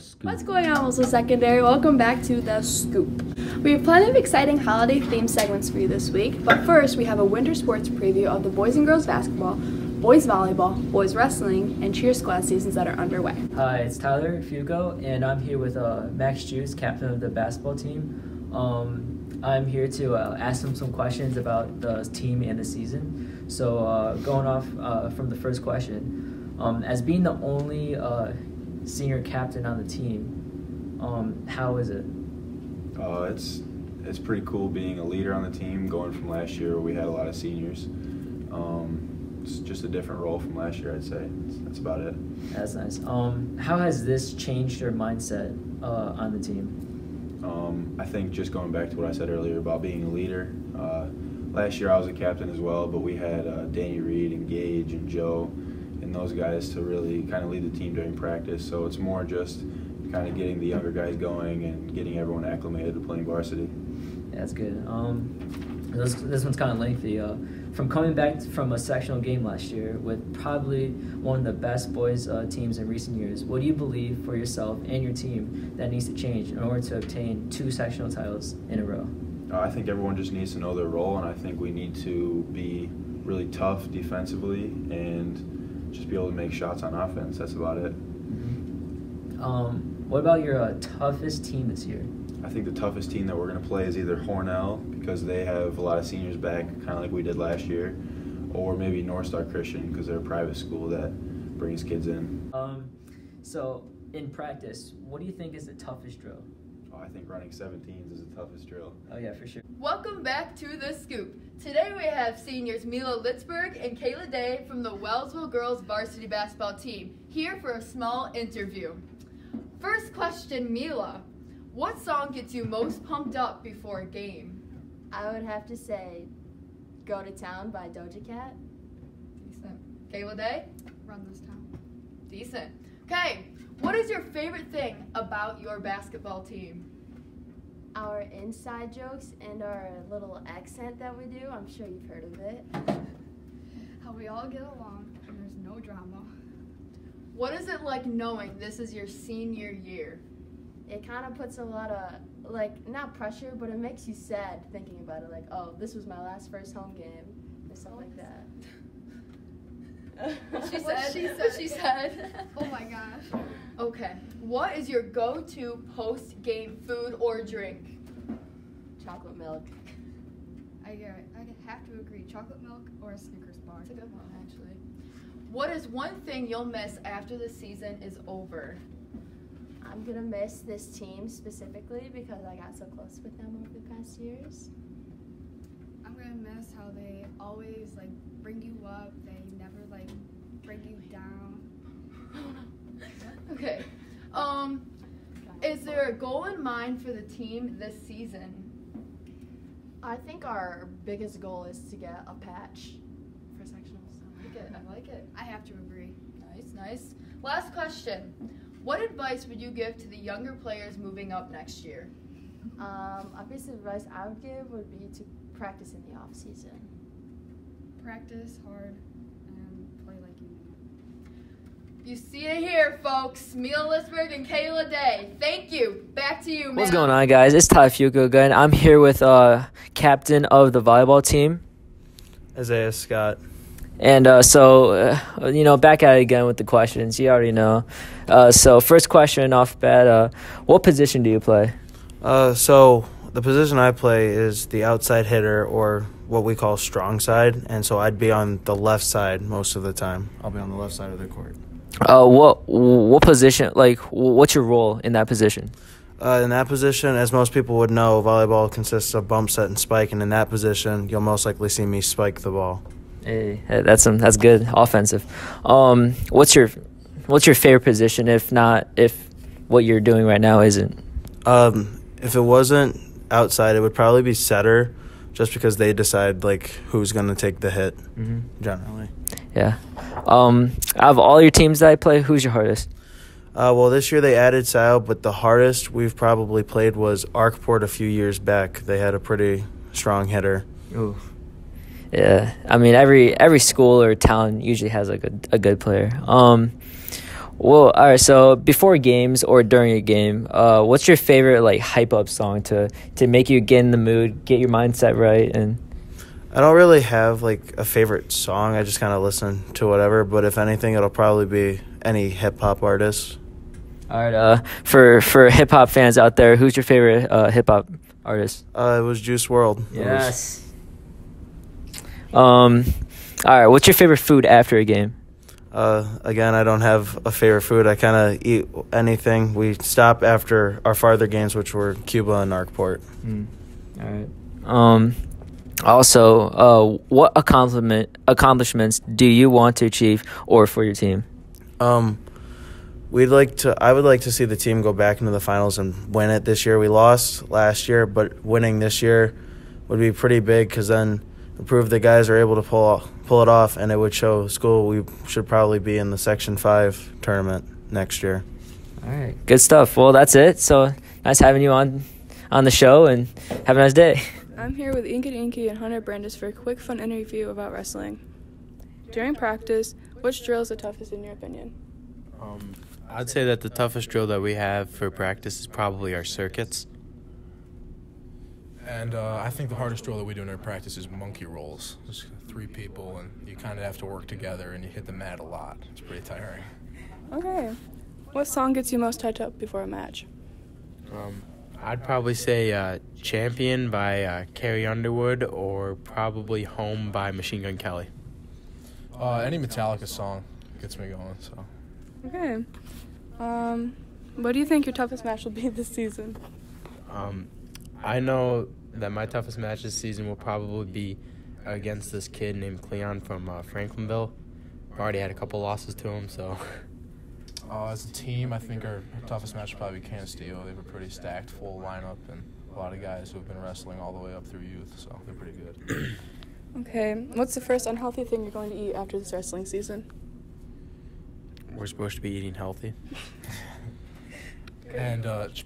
Scoop. What's going on, Wilson Secondary? Welcome back to The Scoop. We have plenty of exciting holiday-themed segments for you this week, but first we have a winter sports preview of the boys and girls basketball, boys volleyball, boys wrestling, and cheer squad seasons that are underway. Hi, it's Tyler Fugo, and I'm here with Max Juice, captain of the basketball team. I'm here to ask him some questions about the team and the season. So going off from the first question, as being the only senior captain on the team, how is it? It's pretty cool being a leader on the team, going from last year where we had a lot of seniors. It's just a different role from last year, I'd say. That's about it. That's nice. How has this changed your mindset on the team? I think just going back to what I said earlier about being a leader, last year I was a captain as well, but we had Danny Reed and Gage and Joe and those guys to really kind of lead the team during practice. So it's more just kind of getting the younger guys going and getting everyone acclimated to playing varsity. Yeah, that's good. This one's kind of lengthy. From coming back from a sectional game last year with probably one of the best boys teams in recent years, what do you believe for yourself and your team that needs to change in order to obtain 2 sectional titles in a row? I think everyone just needs to know their role, and I think we need to be really tough defensively and just be able to make shots on offense. That's about it. What about your toughest team this year? I think the toughest team that we're going to play is either Hornell, because they have a lot of seniors back, kind of like we did last year, or maybe North Star Christian, because they're a private school that brings kids in. So in practice, what do you think is the toughest drill? I think running 17s is the toughest drill. Oh yeah, for sure. Welcome back to The Scoop. Today we have seniors Mila Litzberg and Kayla Day from the Wellsville Girls Varsity Basketball Team here for a small interview. First question, Mila. What song gets you most pumped up before a game? I would have to say Go to Town by Doja Cat. Decent. Kayla Day? Run This Town. Decent. Okay, what is your favorite thing about your basketball team? Our inside jokes and our little accent that we do. I'm sure you've heard of it. How we all get along and there's no drama. What is it like knowing this is your senior year? It kind of puts a lot of, not pressure, but it makes you sad thinking about it. Like, oh, this was my first home game, or something like that. She said. Oh my gosh. Okay. What is your go-to post-game food or drink? Chocolate milk. I have to agree. Chocolate milk or a Snickers bar. That's a good one, actually. What is one thing you'll miss after the season is over? I'm going to miss this team specifically because I got so close with them over the past years. I'm going to miss how they always, bring you up. They never, bring you down. Okay. Is there a goal in mind for the team this season? I think our biggest goal is to get a patch for sectionals. I like it. I have to agree. Nice. Last question. What advice would you give to the younger players moving up next year? A piece of advice I would give would be to practice in the off season. Practice hard and play like you mean. You see it here, folks. Mila Lisberg and Kayla Day. Thank you. Back to you, man. What's going on, guys? It's Ty Fugo again. I'm here with captain of the volleyball team, Isaiah Scott. And back at it again with the questions. You already know. So first question off bat, what position do you play? So the position I play is the outside hitter, or what we call strong side, and so I'd be on the left side most of the time. I'll be on the left side of the court. What position, what's your role in that position? In that position, as most people would know, volleyball consists of bump, set, and spike, and in that position, you'll most likely see me spike the ball. Hey, that's good, offensive. What's your favorite position, if what you're doing right now isn't? If it wasn't outside, it would probably be setter, just because they decide who's going to take the hit, generally. Yeah. Out of all your teams that I play, who's your hardest? Well, this year they added Sal, but the hardest we've probably played was Arkport a few years back. They had a pretty strong hitter. Ooh. Yeah, I mean every school or town usually has a good player. Well, all right. So before games or during a game, what's your favorite like hype up song to make you get in the mood, get your mindset right? And I don't really have like a favorite song. I just kind of listen to whatever. But if anything, it'll probably be any hip hop artist. all right, for hip hop fans out there, who's your favorite hip hop artist? It was Juice WRLD. Yes. All right. What's your favorite food after a game? Again, I don't have a favorite food. I kind of eat anything. We stop after our farther games, which were Cuba and Narkport. All right. Also, what accomplishments do you want to achieve or for your team? I would like to see the team go back into the finals and win it this year. We lost last year, but winning this year would be pretty big because then it prove the guys are able to pull it off, and it would show school we should probably be in the Section 5 tournament next year. All right. Good stuff. Well, that's it. So nice having you on the show, and have a nice day. I'm here with Inky and Hunter Brandis for a quick, fun interview about wrestling. During practice, which drill is the toughest in your opinion? I'd say that the toughest drill that we have for practice is probably our circuits. And I think the hardest drill that we do in our practice is monkey rolls. There's 3 people, and you kind of have to work together, and you hit the mat a lot. It's pretty tiring. Okay. What song gets you most hyped up before a match? I'd probably say Champion by Carrie Underwood or probably Home by Machine Gun Kelly. Any Metallica song gets me going. So. Okay. What do you think your toughest match will be this season? I know that my toughest match this season will probably be against this kid named Cleon from Franklinville. I've already had a couple losses to him, so. As a team, I think our toughest match will probably be Canasteo. They have a pretty stacked, full lineup, and a lot of guys who have been wrestling all the way up through youth, so they're pretty good. Okay. What's the first unhealthy thing you're going to eat after this wrestling season? We're supposed to be eating healthy. And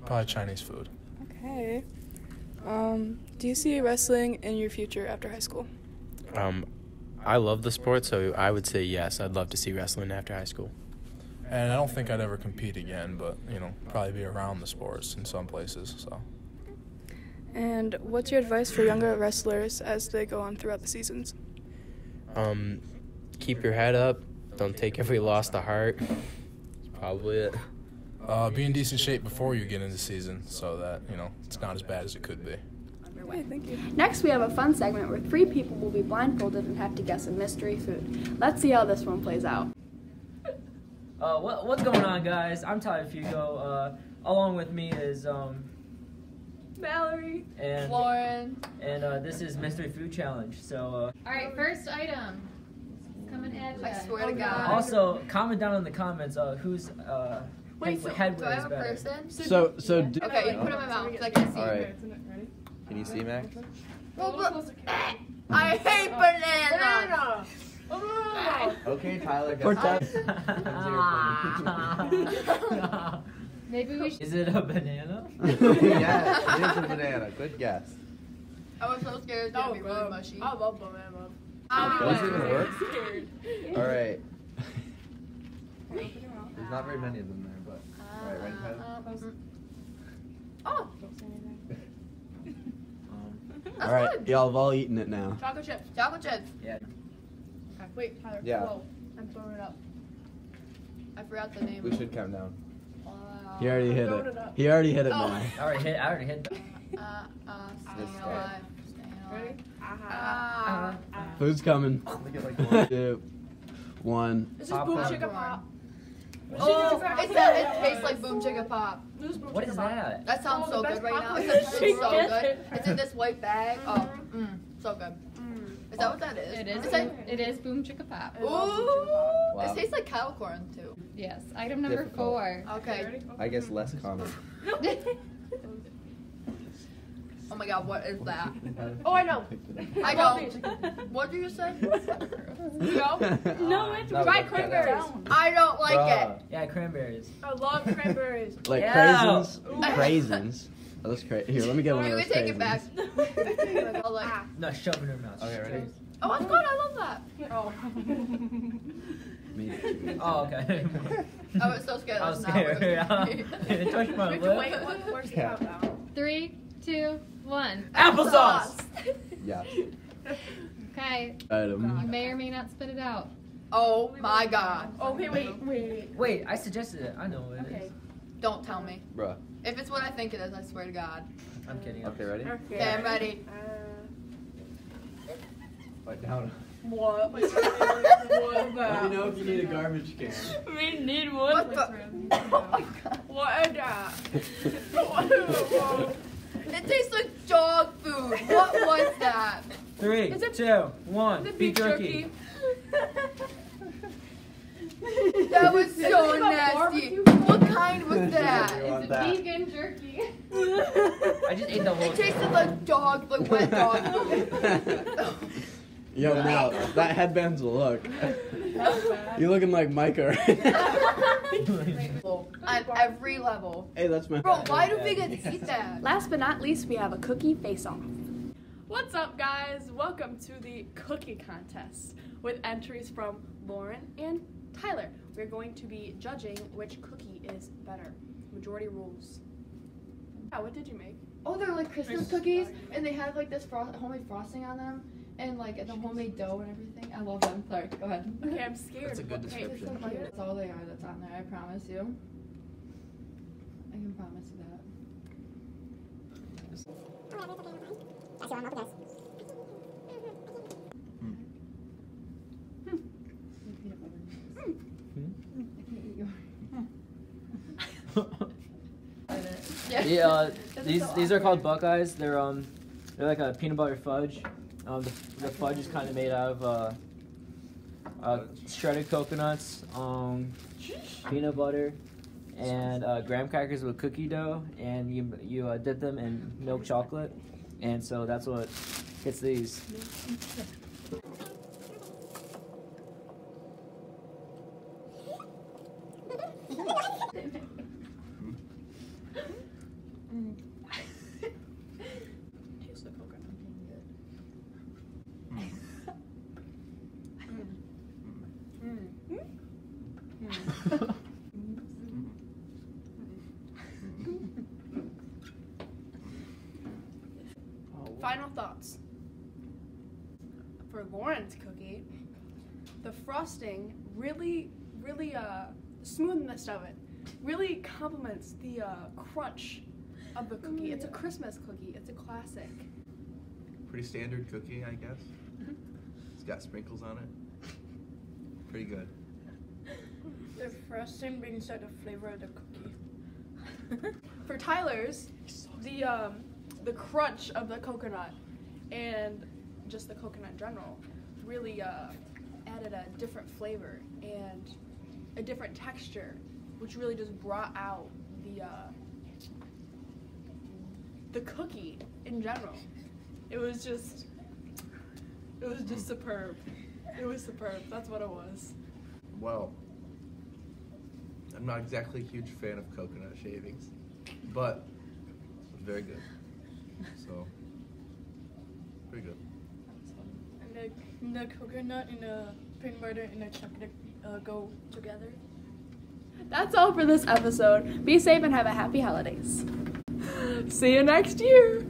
probably Chinese food. Okay. Do you see wrestling in your future after high school? I love the sport, so I would say yes. I'd love to see wrestling after high school. And I don't think I'd ever compete again, but, probably be around the sports in some places, so. And what's your advice for younger wrestlers as they go on throughout the seasons? Keep your head up. Don't take every loss to heart. That's probably it. Be in decent shape before you get into the season so that, it's not as bad as it could be. Okay, thank you. Next, we have a fun segment where 3 people will be blindfolded and have to guess a mystery food. Let's see how this one plays out. What's going on, guys? I'm Tyler Fugo. Along with me is Mallory and Lauren. And this is Mystery Food Challenge. So all right, first item. Coming at you. I swear to God. Also, comment down in the comments whose head Do I is have a better. person? Okay, you put it in my mouth so I can see. All right. Can you see, Max? I hate bananas. Okay, Tyler. Maybe we should. Is it a banana? Yes, it is a banana. Good guess. I was so scared it's gonna be really mushy. I love bananas. Does it even work? All right. There's not very many of them there, but all right, ready, Tyler? Oh. That's All right, good. y'all have all eaten it now. Chocolate chips. Chocolate chips. Yeah. Okay, wait, Tyler. Yeah. Whoa, I'm throwing it up. I forgot the name. We should count down. Wow. He already hit it. He already hit it now. I already hit. Staying alive. Staying alive. Ready? Food's coming. 1, 2, 1. This is Boom Chicka Pop. Oh, it tastes like Boom Chicka Pop. What is that? That sounds so good right now. It's so good. It's in this white bag. Oh, so good. Is that what that is? It is Boom Chicka Pop. Ooh, Wow. It tastes like cattle corn too. Yes. Item number Difficult. 4. Okay. I guess less common. Oh my God, what is that? Oh, I know. I don't. What did you say? No? No, it's dried cranberries. I don't like it. Yeah, cranberries. I love cranberries. Like Yeah. craisins. Oh, that's crazy. Here, let me get one of You those can take it craisins. back. I'll like, No, shove it in her mouth. Okay, ready? oh, that's good. I love that. Oh. Me. Oh, okay. I was so scared. I was That's not what scared. it was gonna be. It touched my Wait, lip. where's the countdown? 3, 2, 1. Applesauce! Yeah. Okay. You Item. may or may not spit it out. Oh my god. Okay, wait. Wait, I suggested it. I know what it is. Okay. Don't tell me. Bruh. If it's what I think it is, I swear to God. I'm kidding. Okay, ready? Okay, I'm ready. Wait, down. What? What is Let that? me know if you need a garbage can. We need one. What the? Oh my god. What is that? It tastes like dog food. What was that? 3, Is it- 2, 1. The Beef jerky. That was so nasty. What kind was You that? want It's that? vegan jerky. I just ate the whole It tasted like dog, like wet dog food. Yo, now, that headband's a look. You looking like Micah right now. On every level. Hey, that's my Bro, why do vegans eat that? Last but not least, we have a cookie face-off. What's up, guys? Welcome to the cookie contest with entries from Lauren and Tyler. We're going to be judging which cookie is better. Majority rules. Yeah, what did you make? Oh, they're like Christmas cookies, and they have like this homemade frosting on them, and like the homemade dough and everything. I love them. Sorry, go ahead. Okay, I'm scared. That's a good Okay, It's so cute. That's all they are that's on there, I promise you. I can promise you that. Yeah, these are called Buckeyes. They're like a peanut butter fudge. The fudge is kind of made out of shredded coconuts, peanut butter, and graham crackers with cookie dough, and you dip them in milk chocolate, and so that's what gets these. Taste the coconut. Final thoughts. For Lauren's cookie, the frosting really smoothness of it really complements the crunch of the cookie. It's a Christmas cookie. It's a classic. Pretty standard cookie, I guess. It's got sprinkles on it. Pretty good. The frosting brings out the flavor of the cookie. For Tyler's, the crunch of the coconut and just the coconut in general really added a different flavor and a different texture, which really just brought out the cookie in general. It was just superb. It was superb. That's what it was. Well, I'm not exactly a huge fan of coconut shavings, but it was very good. So, pretty good. And the coconut and the peanut butter and the chocolate go together. That's all for this episode. Be safe and have a happy holidays. See you next year.